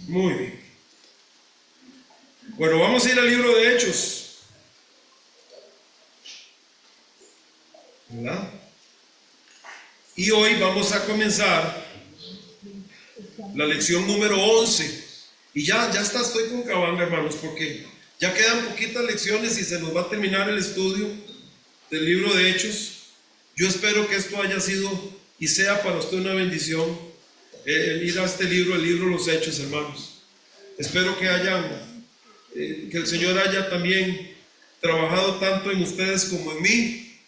Muy bien. Bueno, vamos a ir al libro de Hechos, ¿verdad? Y hoy vamos a comenzar la lección número 11. Y ya estoy con cabanga, hermanos, porque ya quedan poquitas lecciones y se nos va a terminar el estudio del libro de Hechos. Yo espero que esto haya sido y sea para usted una bendición, el ir a este libro, el libro de los Hechos, hermanos. Espero que que el Señor haya también trabajado tanto en ustedes como en mí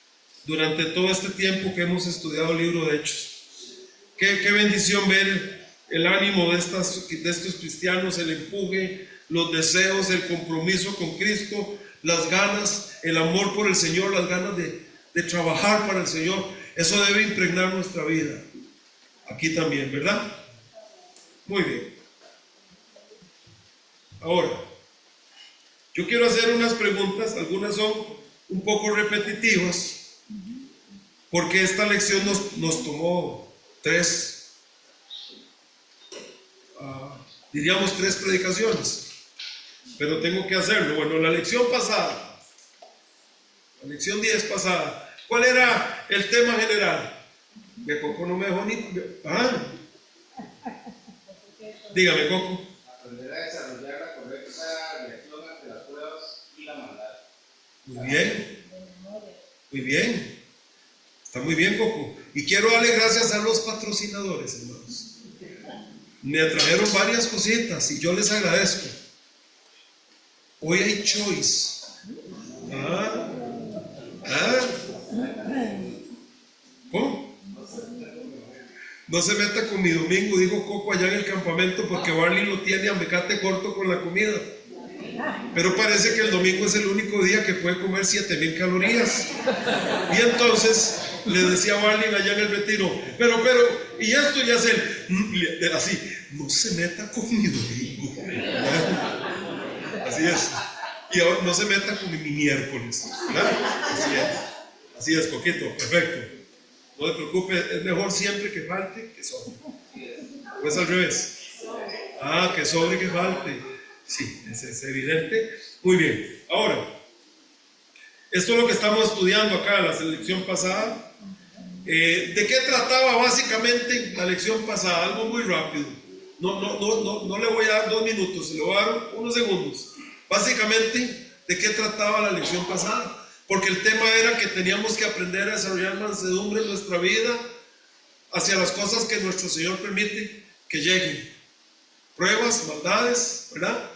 durante todo este tiempo que hemos estudiado el libro de Hechos. Qué bendición ver el ánimo de estos cristianos, el empuje, los deseos, el compromiso con Cristo, las ganas, el amor por el Señor, las ganas de trabajar para el Señor. Eso debe impregnar nuestra vida aquí también, ¿verdad? Muy bien. Ahora, yo quiero hacer unas preguntas, algunas son un poco repetitivas, porque esta lección nos tomó diríamos tres predicaciones, pero tengo que hacerlo. Bueno, la lección pasada, la lección 10 pasada, ¿cuál era el tema general? Que Coco no me dejó ni... Dígame, Coco. Aprender a desarrollar la correcta reacción ante las pruebas y la maldad. Muy bien. Muy bien. Está muy bien, Coco. Y quiero darle gracias a los patrocinadores, hermanos. Me atrajeron varias cositas y yo les agradezco. Hoy hay Choice. ¿Cómo? No se meta con mi domingo, dijo Coco allá en el campamento, porque Barley lo tiene a mecate corto con la comida. Pero parece que el domingo es el único día que puede comer 7,000 calorías. Y entonces le decía a Barley allá en el retiro, pero, y esto ya es así, no se meta con mi domingo. Así es. Y ahora no se meta con mi miércoles. ¿Verdad? Así es, Coquito, perfecto. No se preocupe, es mejor siempre que falte que sobre. Pues al revés. Que sobre que falte. Sí, es evidente. Muy bien. Ahora, esto es lo que estamos estudiando acá, la lección pasada. ¿De qué trataba básicamente la lección pasada? Algo muy rápido. No le voy a dar 2 minutos, se lo voy a dar unos segundos. Básicamente, ¿de qué trataba la lección pasada? Porque el tema era que teníamos que aprender a desarrollar mansedumbre en nuestra vida hacia las cosas que nuestro Señor permite que lleguen. Pruebas, maldades, ¿verdad?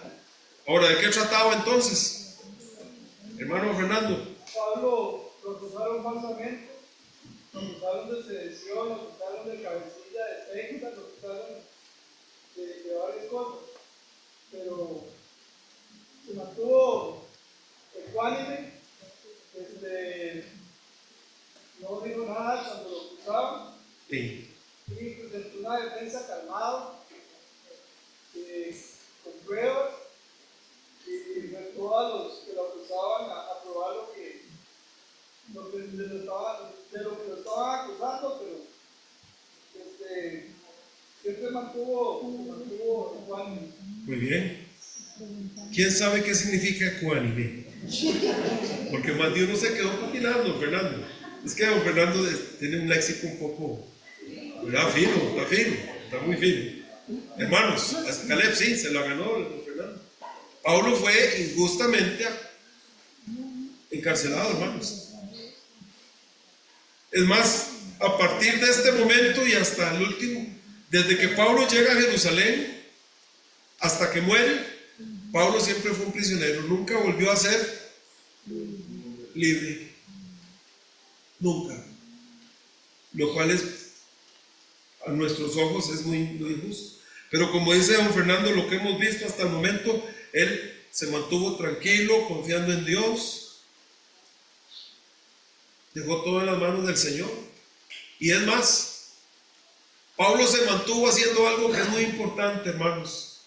Ahora, ¿de qué trataba entonces? Hermano Fernando. Pablo lo acusaron falsamente, lo acusaron de sedición, lo acusaron de cabecilla, de secta, lo acusaron de varias cosas, pero se mantuvo ecuánime, no dijo nada cuando lo acusaban, Sí. y presentó una defensa calmada, con pruebas, y retó a los que lo acusaban a probar de lo que lo estaban acusando, pero siempre mantuvo ecuánime. Muy bien. ¿Quién sabe qué significa ecuánime? Porque más de uno se quedó patinando, Fernando. Es que don Fernando tiene un léxico un poco, ¿verdad? Fino, está muy fino. Hermanos, Caleb sí, se la ganó don Fernando. Pablo fue injustamente encarcelado, hermanos. Es más, a partir de este momento y hasta el último, desde que Pablo llega a Jerusalén hasta que muere, Pablo siempre fue un prisionero, nunca volvió a ser libre, nunca, lo cual a nuestros ojos es muy injusto. Pero como dice don Fernando, lo que hemos visto hasta el momento, él se mantuvo tranquilo, confiando en Dios, dejó todo en las manos del Señor. Y es más, Pablo se mantuvo haciendo algo que es muy importante, hermanos,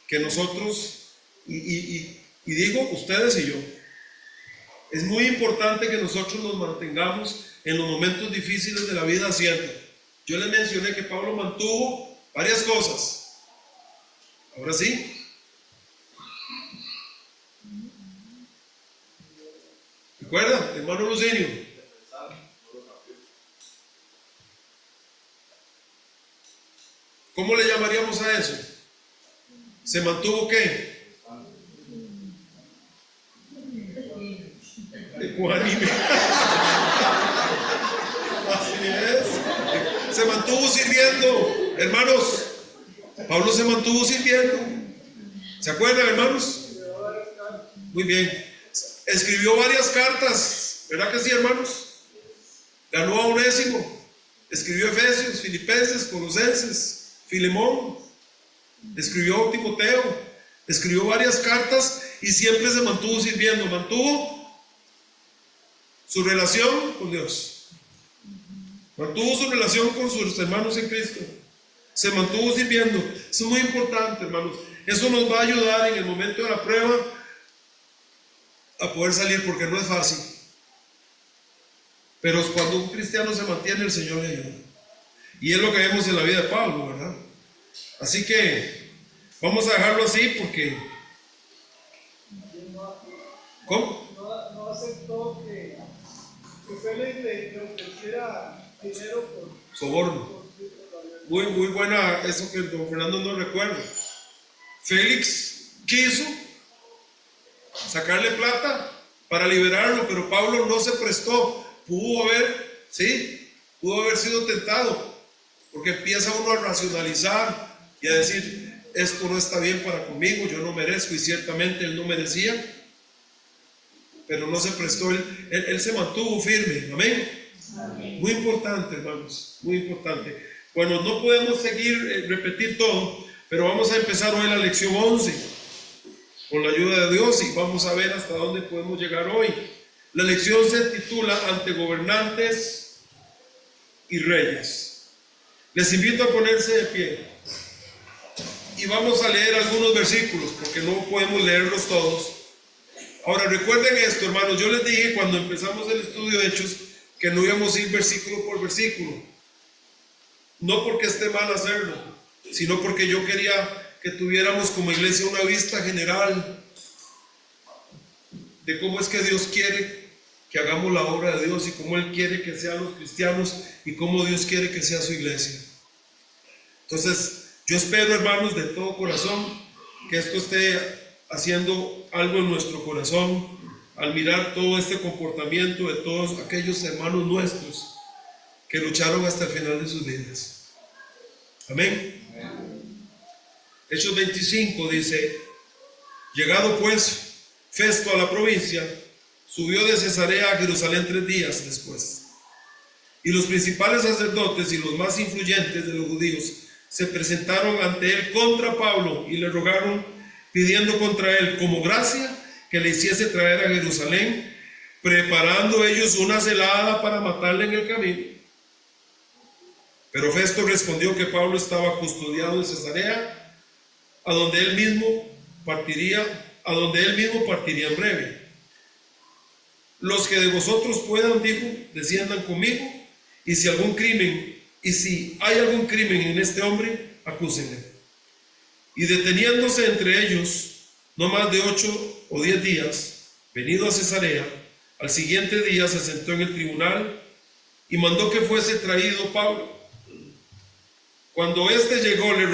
que nosotros, y digo ustedes y yo, es muy importante que nosotros nos mantengamos en los momentos difíciles de la vida haciendo. Yo les mencioné que Pablo mantuvo varias cosas. Ahora sí. ¿Recuerda, hermano Lucinio? ¿Cómo le llamaríamos a eso? ¿Se mantuvo qué? Ecuánime. Así es. Se mantuvo sirviendo, hermanos. Pablo se mantuvo sirviendo. ¿Se acuerdan, hermanos? Muy bien. Escribió varias cartas, ¿verdad que sí, hermanos? Ganó a Onésimo. Escribió Efesios, Filipenses, Colosenses, Filemón. Escribió Timoteo. Escribió varias cartas y siempre se mantuvo sirviendo. Mantuvo su relación con Dios. Mantuvo su relación con sus hermanos en Cristo. Se mantuvo sirviendo. Eso es muy importante, hermanos. Eso nos va a ayudar en el momento de la prueba a poder salir, porque no es fácil. Pero cuando un cristiano se mantiene, el Señor le ayuda. Y es lo que vemos en la vida de Pablo, ¿verdad? Así que vamos a dejarlo así porque... ¿Cómo? No aceptó que Félix le ofreciera dinero por Soborno. Muy buena eso que don Fernando nos recuerda. Félix quiso sacarle plata para liberarlo, pero Pablo no se prestó. Pudo haber sido tentado, porque empieza uno a racionalizar y a decir, esto no está bien para conmigo, yo no merezco, y ciertamente él no merecía, pero no se prestó. Él se mantuvo firme. Amén. Amén. Muy importante, hermanos, muy importante. Bueno, no podemos seguir, repetir todo, pero vamos a empezar hoy la lección 11 con la ayuda de Dios y vamos a ver hasta dónde podemos llegar hoy. La lección se titula Ante gobernantes y reyes. Les invito a ponerse de pie y vamos a leer algunos versículos porque no podemos leerlos todos. Ahora recuerden esto, hermanos, yo les dije cuando empezamos el estudio de Hechos que no íbamos a ir versículo por versículo, no porque esté mal hacerlo, sino porque yo quería que tuviéramos como iglesia una vista general de cómo es que Dios quiere que hagamos la obra de Dios y cómo Él quiere que sean los cristianos y cómo Dios quiere que sea su iglesia. Entonces, yo espero, hermanos, de todo corazón que esto esté haciendo algo en nuestro corazón al mirar todo este comportamiento de todos aquellos hermanos nuestros que lucharon hasta el final de sus vidas. Amén. Amén. Hechos 25 dice: llegado pues Festo a la provincia, subió de Cesarea a Jerusalén 3 días después. Y los principales sacerdotes y los más influyentes de los judíos se presentaron ante él contra Pablo y le rogaron, pidiendo contra él como gracia que le hiciese traer a Jerusalén, preparando ellos una celada para matarle en el camino. Pero Festo respondió que Pablo estaba custodiado en Cesarea, a donde él mismo partiría en breve. Los que de vosotros puedan, dijo, desciendan conmigo, y si hay algún crimen en este hombre, acúsenle. Y deteniéndose entre ellos no más de 8 o 10 días, venido a Cesarea, al siguiente día se sentó en el tribunal y mandó que fuese traído Pablo. Cuando éste llegó, lo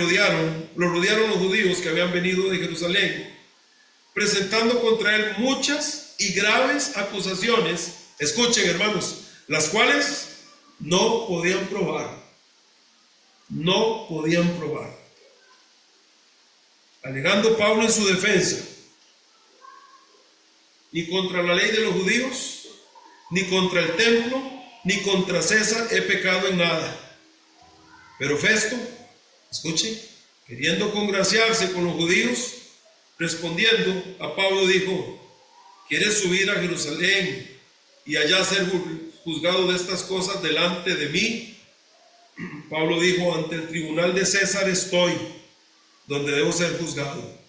rodearon los judíos que habían venido de Jerusalén, presentando contra él muchas y graves acusaciones, escuchen, hermanos, las cuales no podían probar. Alegando Pablo en su defensa: ni contra la ley de los judíos, ni contra el templo, ni contra César he pecado en nada. Pero Festo, escuchen, queriendo congraciarse con los judíos, respondiendo a Pablo dijo: ¿quieres subir a Jerusalén y allá ser juzgado de estas cosas delante de mí? Pablo dijo: ante el tribunal de César estoy, donde debo ser juzgado.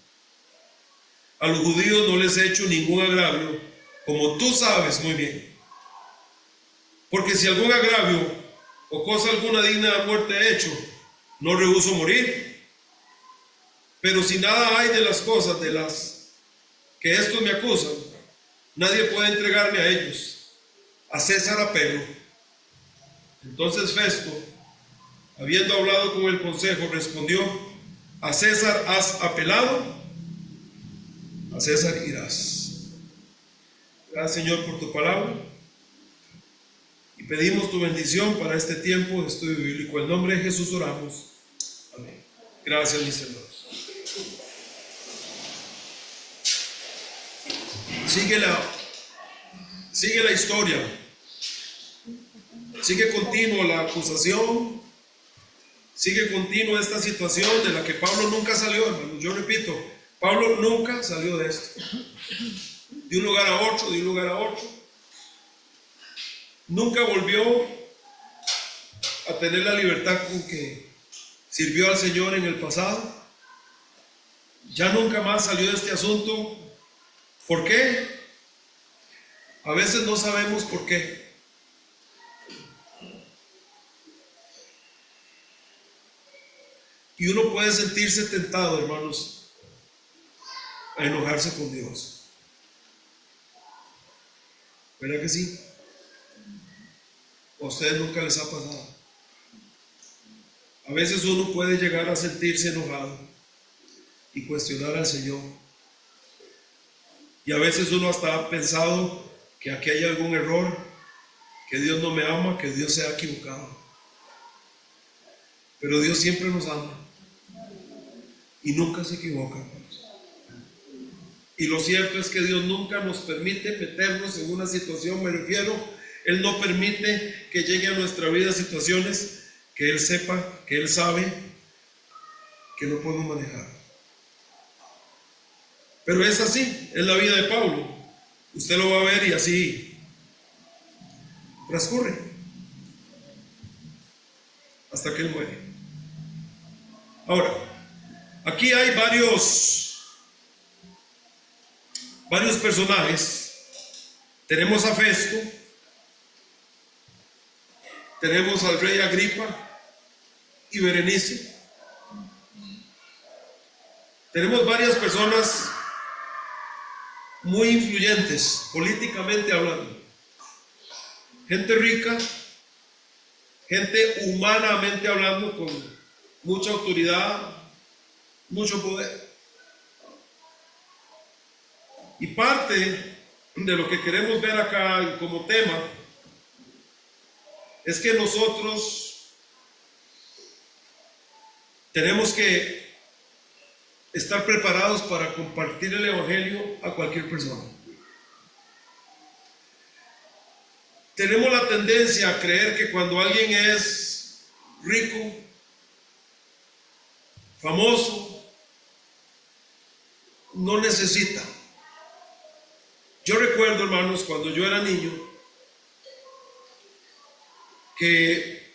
A los judíos no les he hecho ningún agravio, como tú sabes muy bien. Porque si algún agravio o cosa alguna digna de muerte he hecho, no rehúso morir. Pero si nada hay de las cosas de las que estos me acusan, nadie puede entregarme a ellos. A César apelo. Entonces Festo, habiendo hablado con el consejo, respondió: a César has apelado, a César irás. Gracias, Señor, por tu palabra. Y pedimos tu bendición para este tiempo de estudio bíblico. En nombre de Jesús oramos. Amén. Gracias, mis hermanos. Sigue la historia. Sigue continuo la acusación. Sigue continuo esta situación de la que Pablo nunca salió, hermanos. Yo repito, Pablo nunca salió de esto. De un lugar a otro, de un lugar a otro. Nunca volvió a tener la libertad con que sirvió al Señor en el pasado. Ya nunca más salió de este asunto. ¿Por qué? A veces no sabemos por qué. Y uno puede sentirse tentado, hermanos, a enojarse con Dios. ¿Verdad que sí? ¿A ustedes nunca les ha pasado? A veces uno puede llegar a sentirse enojado y cuestionar al Señor. Y a veces uno hasta ha pensado que aquí hay algún error, que Dios no me ama, que Dios se ha equivocado. Pero Dios siempre nos ama y nunca se equivoca. Y lo cierto es que Dios nunca nos permite meternos en una situación, me refiero, Él no permite que llegue a nuestra vida situaciones que Él sepa, que Él sabe que no podemos manejar. Pero es así, es la vida de Pablo. Usted lo va a ver y así transcurre hasta que Él muere. Ahora, aquí hay varios personajes. Tenemos a Festo, tenemos al rey Agripa y Berenice. Tenemos varias personas muy influyentes políticamente hablando, gente rica, gente humanamente hablando con mucha autoridad, mucho poder. Y parte de lo que queremos ver acá como tema es que nosotros tenemos que estar preparados para compartir el evangelio a cualquier persona. Tenemos la tendencia a creer que cuando alguien es rico, famoso, no necesita. Yo recuerdo, hermanos, cuando yo era niño, que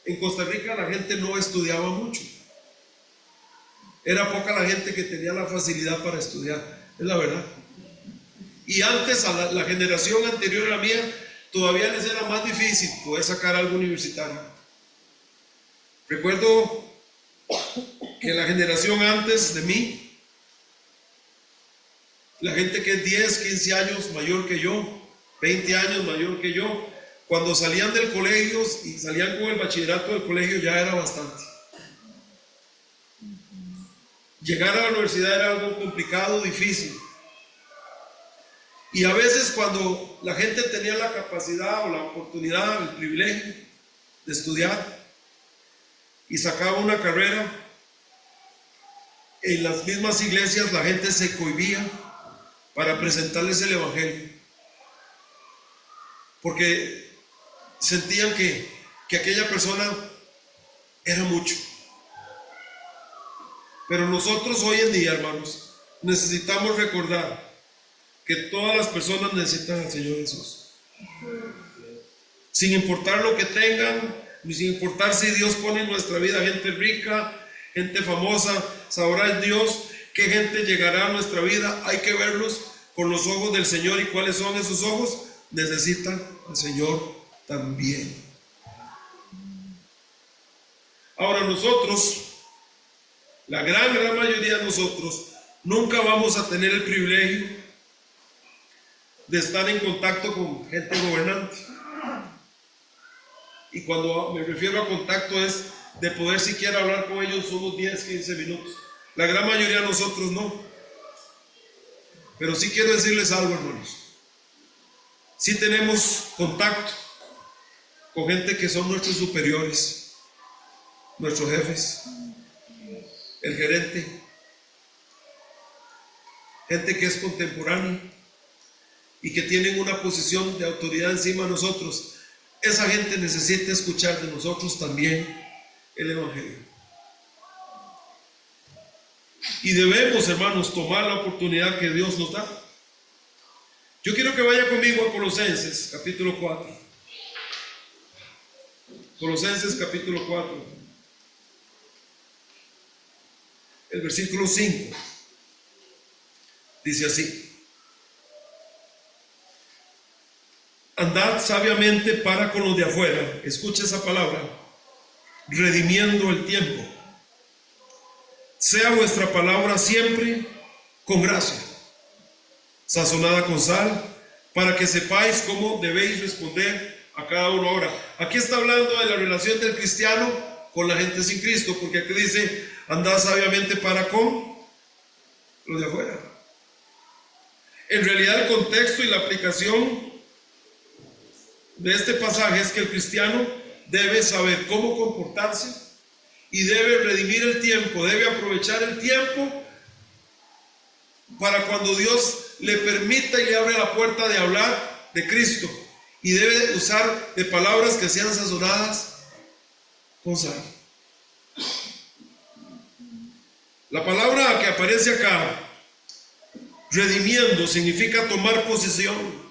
en Costa Rica la gente no estudiaba mucho. Era poca la gente que tenía la facilidad para estudiar, es la verdad. Y antes, a la generación anterior a la mía, todavía les era más difícil poder sacar algo universitario. Recuerdo que la generación antes de mí, la gente que es 10, 15 años mayor que yo, 20 años mayor que yo, cuando salían del colegio y salían con el bachillerato del colegio ya era bastante. Llegar a la universidad era algo complicado, difícil. Y a veces cuando la gente tenía la capacidad o la oportunidad, el privilegio de estudiar y sacaba una carrera, en las mismas iglesias la gente se cohibía para presentarles el evangelio, porque sentían que aquella persona era mucho. Pero nosotros hoy en día, hermanos, necesitamos recordar que todas las personas necesitan al Señor Jesús. Sin importar lo que tengan, ni sin importar si Dios pone en nuestra vida gente rica, gente famosa, sabrá Dios qué gente llegará a nuestra vida. Hay que verlos con los ojos del Señor. ¿Y cuáles son esos ojos? Necesitan al Señor también. Ahora nosotros la gran mayoría de nosotros, nunca vamos a tener el privilegio de estar en contacto con gente gobernante. Y cuando me refiero a contacto es de poder siquiera hablar con ellos unos 10, 15 minutos. La gran mayoría de nosotros no. Pero sí quiero decirles algo, hermanos. Sí tenemos contacto con gente que son nuestros superiores, nuestros jefes, el gerente, gente que es contemporánea y que tienen una posición de autoridad encima de nosotros. Esa gente necesita escuchar de nosotros también el Evangelio. Y debemos, hermanos, tomar la oportunidad que Dios nos da. Yo quiero que vaya conmigo a Colosenses, capítulo 4. Colosenses, capítulo 4. El versículo 5. Dice así: andad sabiamente para con los de afuera, escucha esa palabra, redimiendo el tiempo. Sea vuestra palabra siempre con gracia, sazonada con sal, para que sepáis cómo debéis responder a cada uno. Ahora, aquí está hablando de la relación del cristiano con la gente sin Cristo, porque aquí dice, andad sabiamente para con los de afuera. En realidad el contexto y la aplicación de este pasaje es que el cristiano debe saber cómo comportarse y debe redimir el tiempo, debe aprovechar el tiempo para cuando Dios le permita y le abre la puerta de hablar de Cristo, y debe usar de palabras que sean sazonadas con sal. La palabra que aparece acá, redimiendo, significa tomar posesión.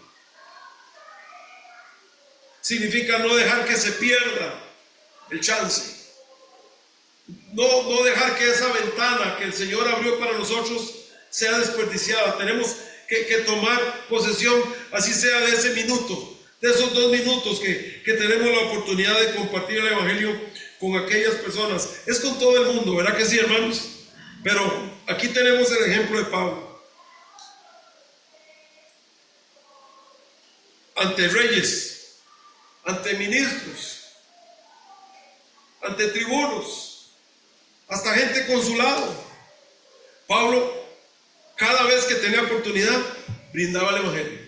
Significa no dejar que se pierda el chance. No dejar que esa ventana que el Señor abrió para nosotros sea desperdiciada. Tenemos que tomar posesión, así sea de ese minuto, de esos 2 minutos que tenemos la oportunidad de compartir el Evangelio con aquellas personas. Es con todo el mundo, ¿verdad que sí, hermanos? Pero aquí tenemos el ejemplo de Pablo. Ante reyes, ante ministros, ante tribunos, hasta gente consulado, Pablo, cada vez que tenía oportunidad, brindaba el Evangelio.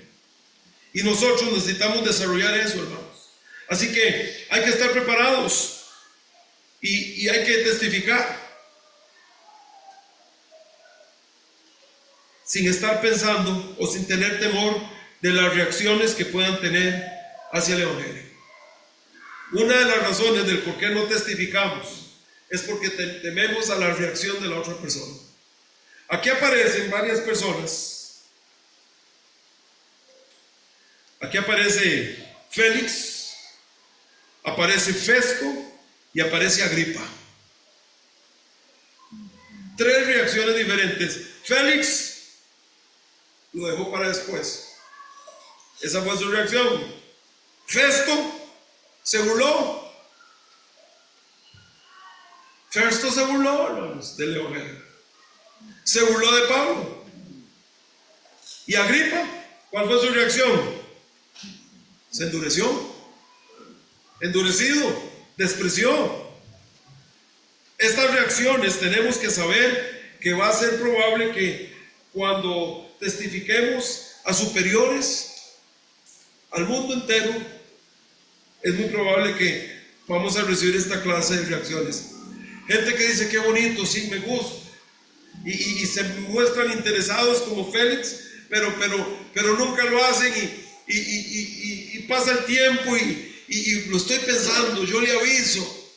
Y nosotros necesitamos desarrollar eso, hermanos. Así que hay que estar preparados y hay que testificar, sin estar pensando o sin tener temor de las reacciones que puedan tener hacia el Evangelio. Una de las razones del por qué no testificamos es porque tememos a la reacción de la otra persona. Aquí aparecen varias personas. Aquí aparece Félix, aparece Festo y aparece Agripa. 3 reacciones diferentes. Félix lo dejó para después. Esa fue su reacción. Festo se burló. Festo se burló, hermanos, del Evangelio. Se burló de Pablo. ¿Y Agripa? ¿Cuál fue su reacción? Se endureció. Endurecido. Despreció. Estas reacciones tenemos que saber que va a ser probable que cuando testifiquemos a superiores, al mundo entero, es muy probable que vamos a recibir esta clase de reacciones. Gente que dice, qué bonito, sí, me gusta. Y se muestran interesados como Félix, pero nunca lo hacen y pasa el tiempo y lo estoy pensando, yo le aviso.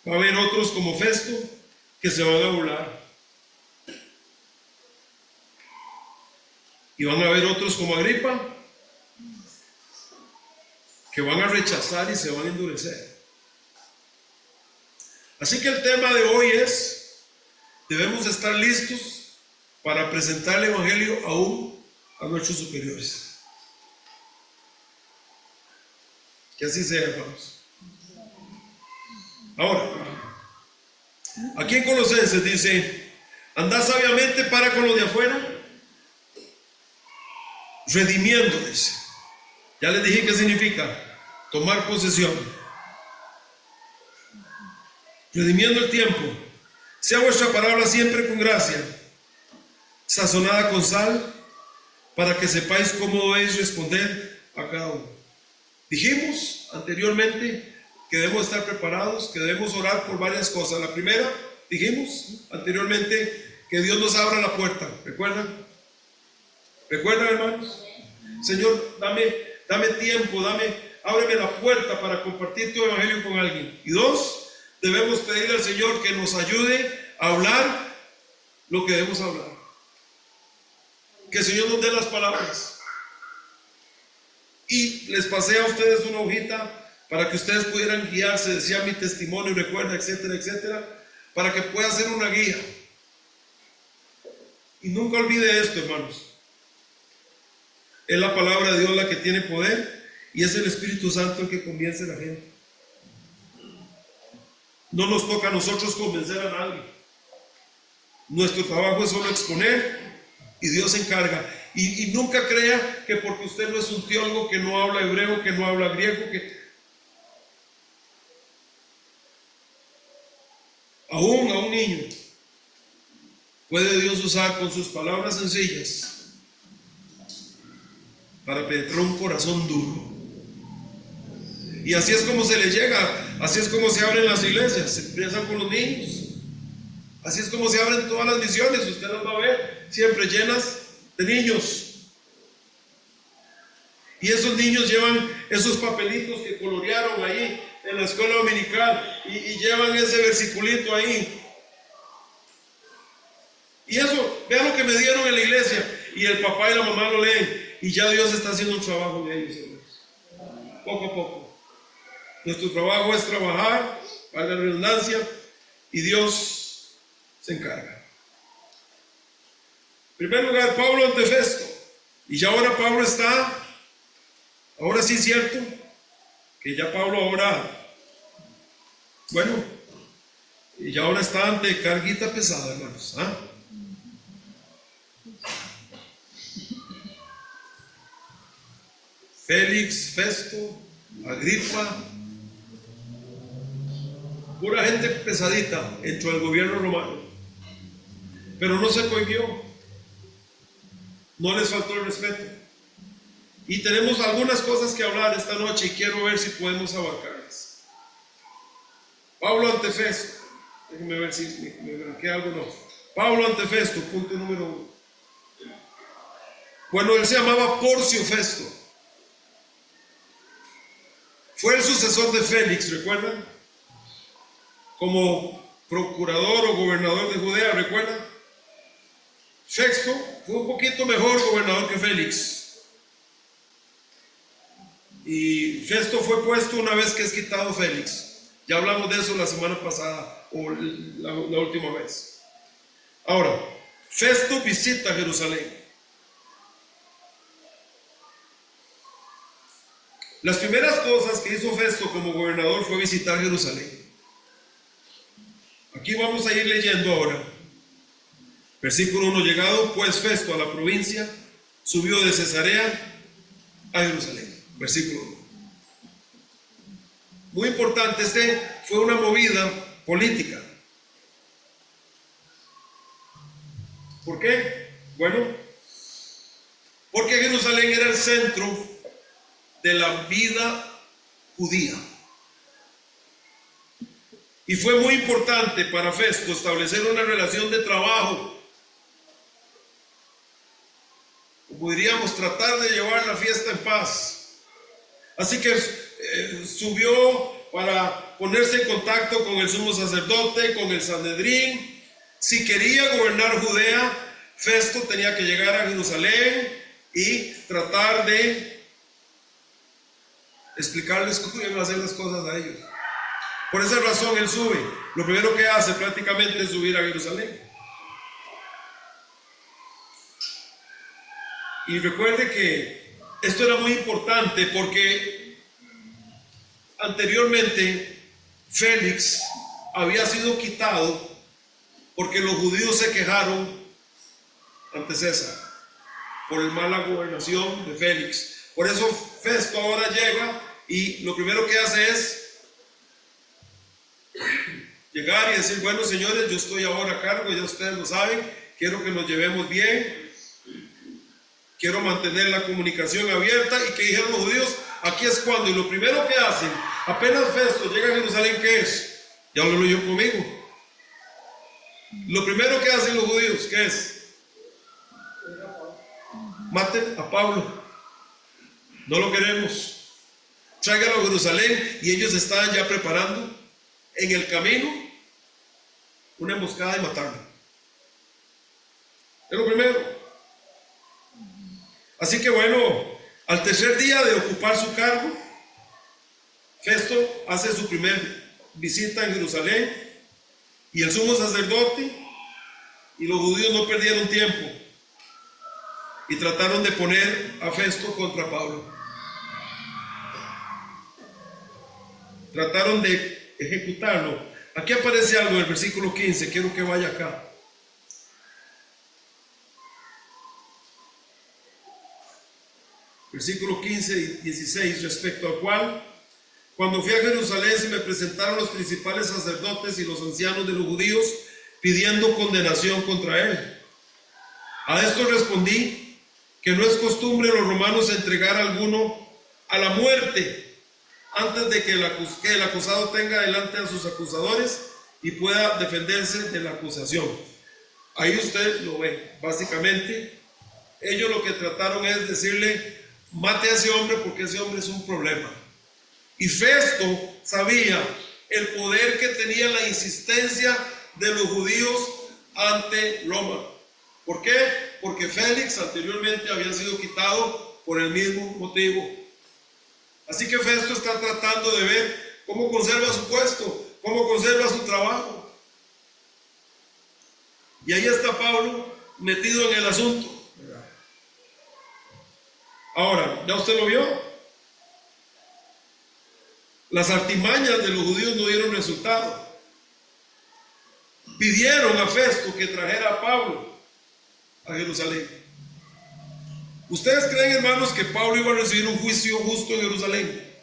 Va a haber otros como Festo que se van a burlar. Y van a haber otros como Agripa que van a rechazar y se van a endurecer. Así que el tema de hoy es, debemos estar listos para presentar el Evangelio aún a nuestros superiores. Que así sea, hermanos. Ahora, aquí en Colosenses dice, andad sabiamente para con los de afuera, redimiéndoles. Ya les dije qué significa tomar posesión. Redimiendo el tiempo. Sea vuestra palabra siempre con gracia, sazonada con sal, para que sepáis cómo debéis responder a cada uno. Dijimos anteriormente que debemos estar preparados, que debemos orar por varias cosas. La primera, dijimos anteriormente, que Dios nos abra la puerta. ¿Recuerdan? ¿Recuerdan, hermanos? Señor, dame tiempo, ábreme la puerta para compartir tu evangelio con alguien. Y dos, debemos pedirle al Señor que nos ayude a hablar lo que debemos hablar. Que el Señor nos dé las palabras. Y les pasé a ustedes una hojita para que ustedes pudieran guiarse, decía mi testimonio, recuerda, etcétera, etcétera, para que pueda ser una guía. Y nunca olvide esto, hermanos. Es la palabra de Dios la que tiene poder y es el Espíritu Santo el que convence a la gente. No nos toca a nosotros convencer a nadie. Nuestro trabajo es solo exponer y Dios se encarga. Y nunca crea que porque usted no es un teólogo, que no habla hebreo, que no habla griego, que aún a un niño puede Dios usar con sus palabras sencillas para penetrar un corazón duro. Y así es como se le llega, así es como se abren las iglesias, se empiezan con los niños. Así es como se abren todas las misiones, usted las va a ver, siempre llenas de niños. Y esos niños llevan esos papelitos que colorearon ahí en la escuela dominical y llevan ese versiculito ahí. Y eso, vean lo que me dieron en la iglesia, y el papá y la mamá lo leen, y ya Dios está haciendo un trabajo de ellos, hermanos. Poco a poco. Nuestro trabajo es trabajar, para la redundancia, y Dios se encarga. En primer lugar, Pablo ante Festo. Y ya ahora Pablo está, ahora sí es cierto, que ya Pablo ahora, bueno, y ya ahora está ante carguita pesada, hermanos. Félix, Festo, Agripa, pura gente pesadita dentro del gobierno romano, pero no se cohibió, no les faltó el respeto. Y tenemos algunas cosas que hablar esta noche y quiero ver si podemos abarcarlas. Pablo ante Festo, déjenme ver si me blanqueé algo o no. Pablo ante Festo, punto número 1. Bueno, él se llamaba Porcio Festo. Fue el sucesor de Félix, ¿recuerdan? Como procurador o gobernador de Judea, ¿recuerdan? Festo fue un poquito mejor gobernador que Félix. Y Festo fue puesto una vez que es quitado Félix. Ya hablamos de eso la semana pasada o la última vez. Ahora, Festo visita Jerusalén. Las primeras cosas que hizo Festo como gobernador fue visitar Jerusalén. Aquí vamos a ir leyendo ahora. Versículo 1. Llegado pues Festo a la provincia, subió de Cesarea a Jerusalén. Versículo 1. Muy importante, fue una movida política. ¿Por qué? Bueno, porque Jerusalén era el centro de la vida judía. Y fue muy importante para Festo establecer una relación de trabajo. Como diríamos, tratar de llevar la fiesta en paz. Así que subió para ponerse en contacto con el sumo sacerdote, con el Sanedrín. Si quería gobernar Judea, Festo tenía que llegar a Jerusalén y tratar de explicarles cómo iban a hacer las cosas a ellos. Por esa razón él sube. Lo primero que hace prácticamente es subir a Jerusalén. Y recuerde que esto era muy importante porque anteriormente Félix había sido quitado porque los judíos se quejaron ante César por el mala gobernación de Félix. Por eso Festo ahora llega y lo primero que hace es llegar y decir: bueno, señores, yo estoy ahora a cargo, ya ustedes lo saben, quiero que nos llevemos bien, quiero mantener la comunicación abierta. ¿Y que dijeron los judíos? Aquí es cuando. Y lo primero que hacen, apenas Festo llega a Jerusalén, ¿qué es? Ya lo leyó conmigo. Lo primero que hacen los judíos, ¿qué es? Maten a Pablo. No lo queremos. Tráiganlo a Jerusalén. Y ellos estaban ya preparando en el camino una emboscada y matarlo. Es lo primero. Así que bueno, al tercer día de ocupar su cargo, Festo hace su primer visita en Jerusalén. Y el sumo sacerdote y los judíos no perdieron tiempo y trataron de poner a Festo contra Pablo. Trataron de ejecutarlo. Aquí aparece algo en el versículo 15, quiero que vaya acá. Versículo 15 y 16, respecto al cual: cuando fui a Jerusalén se me presentaron los principales sacerdotes y los ancianos de los judíos pidiendo condenación contra él. A esto respondí que no es costumbre de los romanos entregar a alguno a la muerte antes de que el acusado tenga delante a sus acusadores y pueda defenderse de la acusación. Ahí usted lo ve. Básicamente, ellos lo que trataron es decirle: mate a ese hombre porque ese hombre es un problema. Y Festo sabía el poder que tenía la insistencia de los judíos ante Roma. ¿Por qué? Porque Félix anteriormente había sido quitado por el mismo motivo. Así que Festo está tratando de ver cómo conserva su puesto, cómo conserva su trabajo. Y ahí está Pablo metido en el asunto. Ahora, ¿ya usted lo vio? Las artimañas de los judíos no dieron resultado. Pidieron a Festo que trajera a Pablo a Jerusalén. ¿Ustedes creen, hermanos, que Pablo iba a recibir un juicio justo en Jerusalén?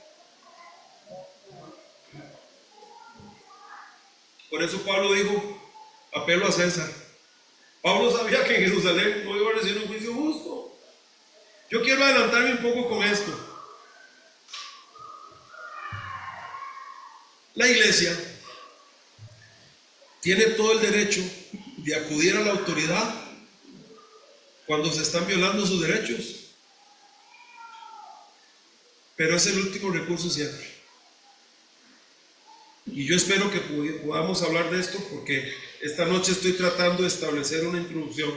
Por eso Pablo dijo: apelo a César. Pablo sabía que en Jerusalén no iba a recibir un juicio justo. Yo quiero adelantarme un poco con esto. La iglesia tiene todo el derecho de acudir a la autoridad cuando se están violando sus derechos, pero es el último recurso siempre. Y yo espero que podamos hablar de esto, porque esta noche estoy tratando de establecer una introducción.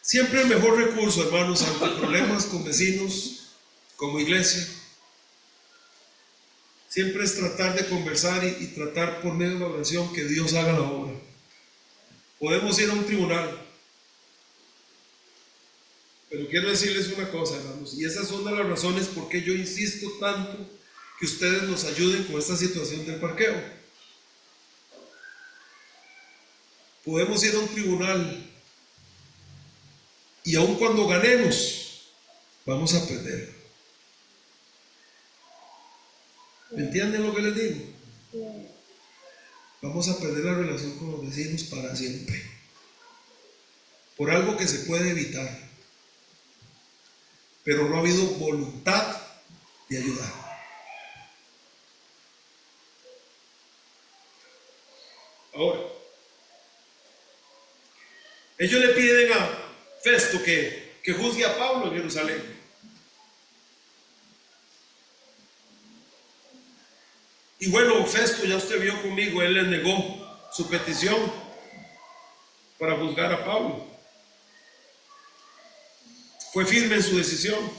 Siempre el mejor recurso, hermanos, ante problemas con vecinos, como iglesia, siempre es tratar de conversar y tratar por medio de la oración que Dios haga la obra. Podemos ir a un tribunal, pero quiero decirles una cosa, hermanos, y esas son de las razones por qué yo insisto tanto que ustedes nos ayuden con esta situación del parqueo. Podemos ir a un tribunal y aun cuando ganemos, vamos a perder. ¿Me entienden lo que les digo? Vamos a perder la relación con los vecinos para siempre, por algo que se puede evitar, pero no ha habido voluntad de ayudar. Ahora, ellos le piden a Festo que juzgue a Pablo en Jerusalén. Y bueno, Festo, ya usted vio conmigo, él le negó su petición para juzgar a Pablo. Fue firme en su decisión.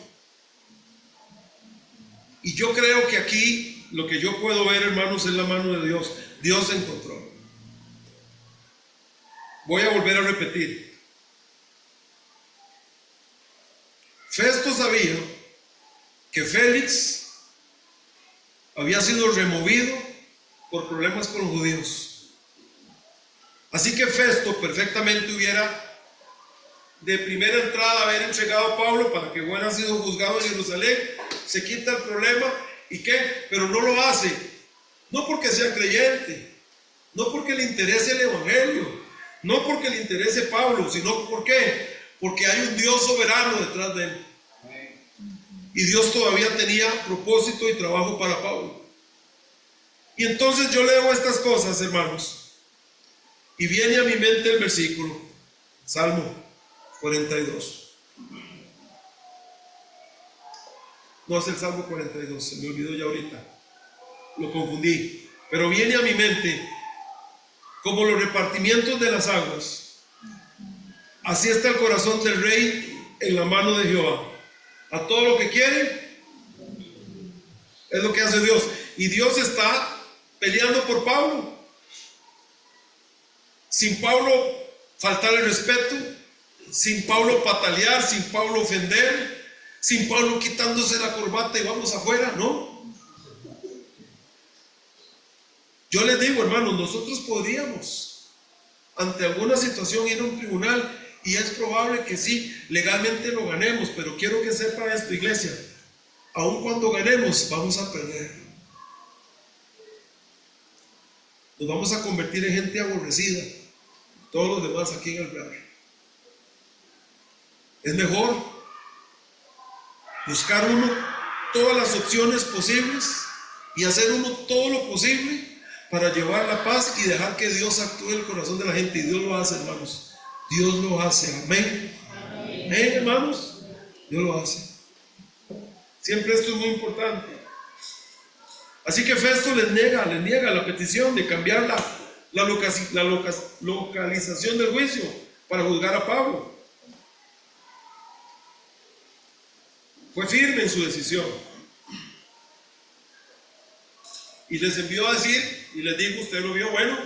Y yo creo que aquí lo que yo puedo ver, hermanos, es la mano de Dios. Dios en control. Voy a volver a repetir. Festo sabía que Félix había sido removido por problemas con los judíos. Así que Festo perfectamente hubiera de primera entrada haber entregado a Pablo para que hubiera sido juzgado en Jerusalén, se quita el problema y qué, pero no lo hace, no porque sea creyente, no porque le interese el evangelio, no porque le interese Pablo, sino ¿por qué? Porque hay un Dios soberano detrás de él. Y Dios todavía tenía propósito y trabajo para Pablo. Y entonces yo leo estas cosas, hermanos, y viene a mi mente el versículo, Salmo 42. No es el Salmo 42, se me olvidó ya ahorita, lo confundí. Pero viene a mi mente, como los repartimientos de las aguas, así está el corazón del rey en la mano de Jehová. A todo lo que quiere, es lo que hace Dios. Y Dios está peleando por Pablo. Sin Pablo faltarle respeto, sin Pablo patalear, sin Pablo ofender, sin Pablo quitándose la corbata y vamos afuera, ¿no? Yo les digo, hermanos, nosotros podríamos ante alguna situación ir a un tribunal y es probable que sí, legalmente lo ganemos, pero quiero que sepa esto, iglesia, aun cuando ganemos vamos a perder. Nos vamos a convertir en gente aborrecida, todos los demás aquí en el barrio. Es mejor buscar uno todas las opciones posibles y hacer uno todo lo posible para llevar la paz y dejar que Dios actúe en el corazón de la gente. Y Dios lo hace, hermanos. Dios lo hace. Amén. Amén, hermanos. Dios lo hace. Siempre esto es muy importante. Así que Festo les niega la petición de cambiar la localización del juicio para juzgar a Pablo. Fue firme en su decisión. Y les envió a decir, y les dijo, usted lo vio, bueno,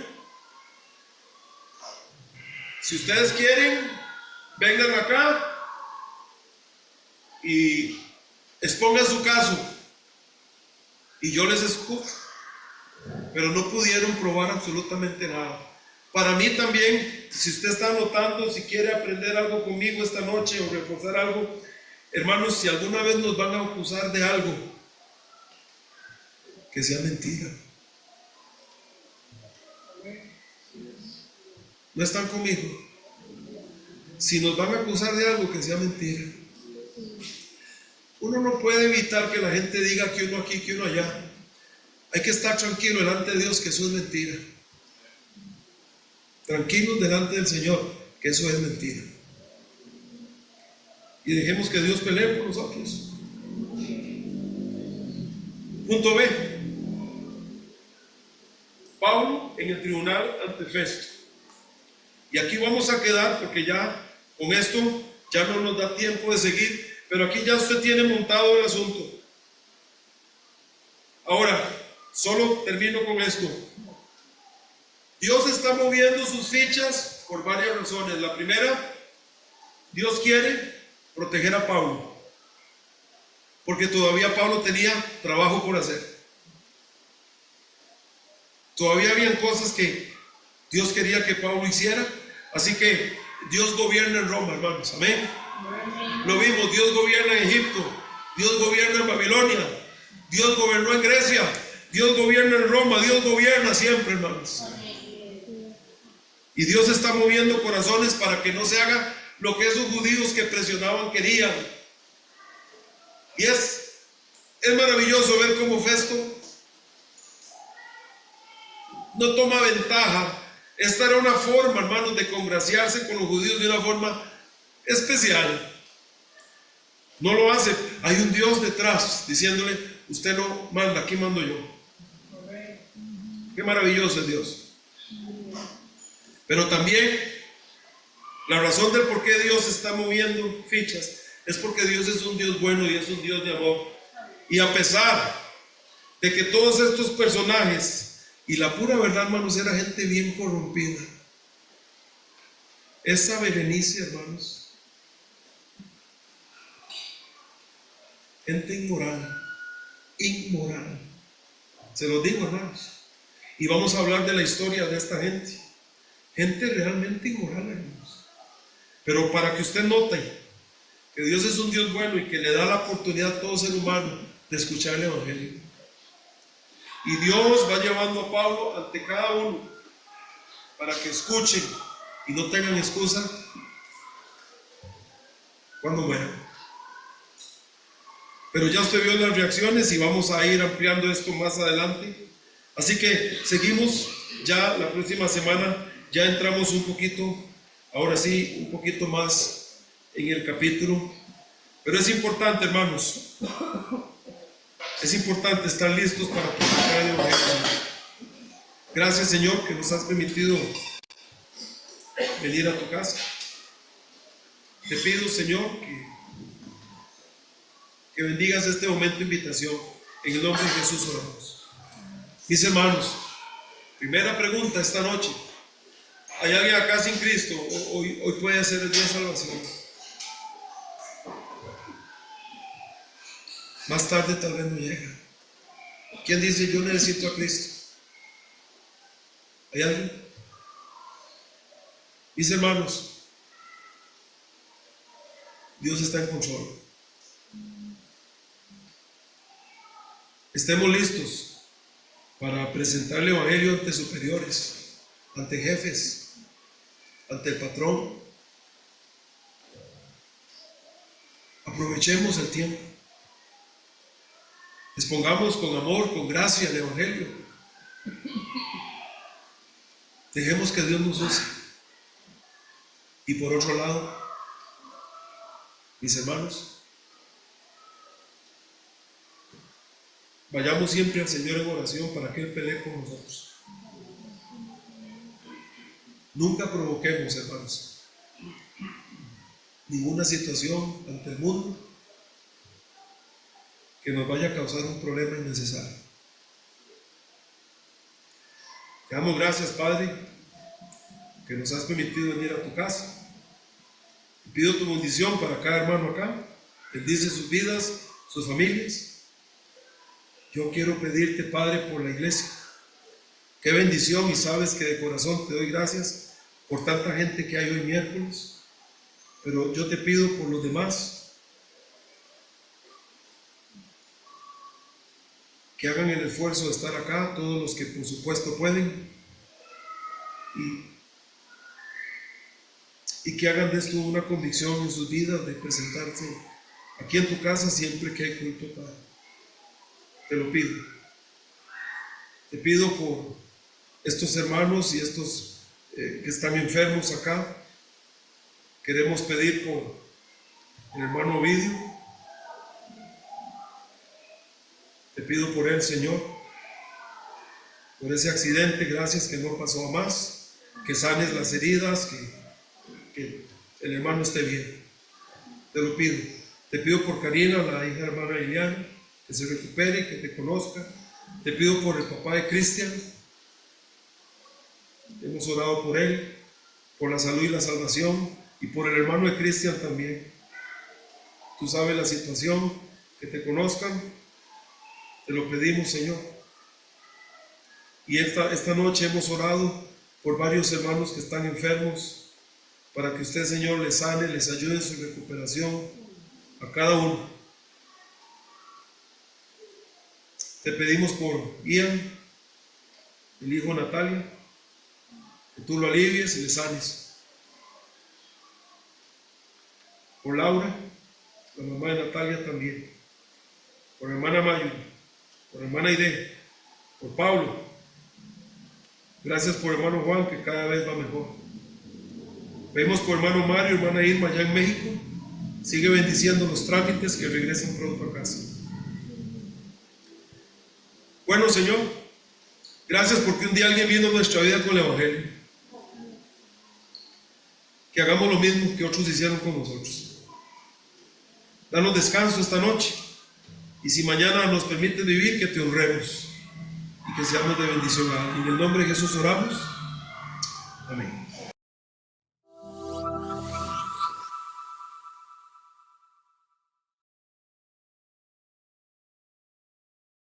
si ustedes quieren, vengan acá y expongan su caso, y yo les escucho. Pero no pudieron probar absolutamente nada. Para mí también, si usted está anotando, si quiere aprender algo conmigo esta noche o reforzar algo, hermanos, si alguna vez nos van a acusar de algo, que sea mentira. ¿No están conmigo? Si nos van a acusar de algo, que sea mentira. Uno no puede evitar que la gente diga que uno aquí, que uno allá. Hay que estar tranquilo delante de Dios, que eso es mentira. Tranquilos delante del Señor, que eso es mentira. Y dejemos que Dios pelee por nosotros. Punto B. Pablo en el tribunal ante Festo. Y aquí vamos a quedar porque ya con esto ya no nos da tiempo de seguir, pero aquí ya usted tiene montado el asunto. Ahora, solo termino con esto. Dios está moviendo sus fichas por varias razones. La primera, Dios quiere proteger a Pablo, porque todavía Pablo tenía trabajo por hacer. Todavía habían cosas que Dios quería que Pablo hiciera. Así que Dios gobierna en Roma, hermanos. Amén. Lo vimos, Dios gobierna en Egipto, Dios gobierna en Babilonia, Dios gobernó en Grecia, Dios gobierna en Roma, Dios gobierna siempre, hermanos. Y Dios está moviendo corazones para que no se haga lo que esos judíos que presionaban querían. Y es maravilloso ver cómo Festo no toma ventaja. Esta era una forma, hermanos, de congraciarse con los judíos de una forma especial. No lo hace. Hay un Dios detrás diciéndole, usted no manda, aquí mando yo. Qué maravilloso es Dios. Pero también la razón del por qué Dios está moviendo fichas es porque Dios es un Dios bueno y es un Dios de amor. Y a pesar de que todos estos personajes, y la pura verdad, hermanos, era gente bien corrompida. Esa Berenice, hermanos, gente inmoral, Se los digo, hermanos. Y vamos a hablar de la historia de esta gente. Gente realmente inmoral, hermanos. Pero para que usted note que Dios es un Dios bueno y que le da la oportunidad a todo ser humano de escuchar el Evangelio. Y Dios va llevando a Pablo ante cada uno para que escuchen y no tengan excusa cuando mueran. Pero ya usted vio las reacciones y vamos a ir ampliando esto más adelante. Así que seguimos ya la próxima semana, ya entramos un poquito, ahora sí, un poquito más en el capítulo. Pero es importante, hermanos, es importante estar listos para predicar el Evangelio. Gracias, Señor, que nos has permitido venir a tu casa. Te pido, Señor, que bendigas este momento de invitación. En el nombre de Jesús oramos. Mis hermanos, primera pregunta esta noche. ¿Hay alguien acá sin Cristo? Hoy puede ser el día de salvación. Más tarde tal vez no llega. ¿Quién dice yo necesito a Cristo? ¿Hay alguien? Mis hermanos, Dios está en control. Estemos listos para presentar el Evangelio ante superiores, ante jefes, ante el patrón. Aprovechemos el tiempo. Expongamos con amor, con gracia el Evangelio. Dejemos que Dios nos use. Y por otro lado, mis hermanos, vayamos siempre al Señor en oración para que Él pelee con nosotros. Nunca provoquemos, hermanos, ninguna situación ante el mundo que nos vaya a causar un problema innecesario. Te damos gracias, Padre, que nos has permitido venir a tu casa. Te pido tu bendición para cada hermano acá. Bendice sus vidas, sus familias. Yo quiero pedirte, Padre, por la iglesia. Qué bendición, y sabes que de corazón te doy gracias por tanta gente que hay hoy miércoles. Pero yo te pido por los demás, que hagan el esfuerzo de estar acá, todos los que por supuesto pueden, y que hagan de esto una convicción en sus vidas de presentarse aquí en tu casa siempre que hay culto, Padre. Te lo pido. Te pido por estos hermanos y estos que están enfermos acá. Queremos pedir por el hermano Ovidio. Te pido por él, Señor, por ese accidente. Gracias que no pasó a más, que sanes las heridas, que el hermano esté bien. Te lo pido. Te pido por Karina, la hija de hermana Liliana, que se recupere, que te conozca. Te pido por el papá de Cristian. Hemos orado por él, por la salud y la salvación, y por el hermano de Cristian también. Tú sabes la situación, que te conozcan. Te lo pedimos, Señor. Y esta noche hemos orado por varios hermanos que están enfermos, para que usted, Señor, les sane, les ayude en su recuperación a cada uno. Te pedimos por Ian, el hijo de Natalia, que tú lo alivies y le sanes. Por Laura, la mamá de Natalia también. Por hermana Mayo, por hermana Aide, por Pablo. Gracias por hermano Juan, que cada vez va mejor. Pedimos por hermano Mario, hermana Irma, allá en México. Sigue bendiciendo los trámites, que regresen pronto a casa. Bueno, Señor, gracias porque un día alguien vino a nuestra vida con el Evangelio. Que hagamos lo mismo que otros hicieron con nosotros. Danos descanso esta noche. Y si mañana nos permite vivir, que te honremos y que seamos de bendición. En el nombre de Jesús oramos. Amén.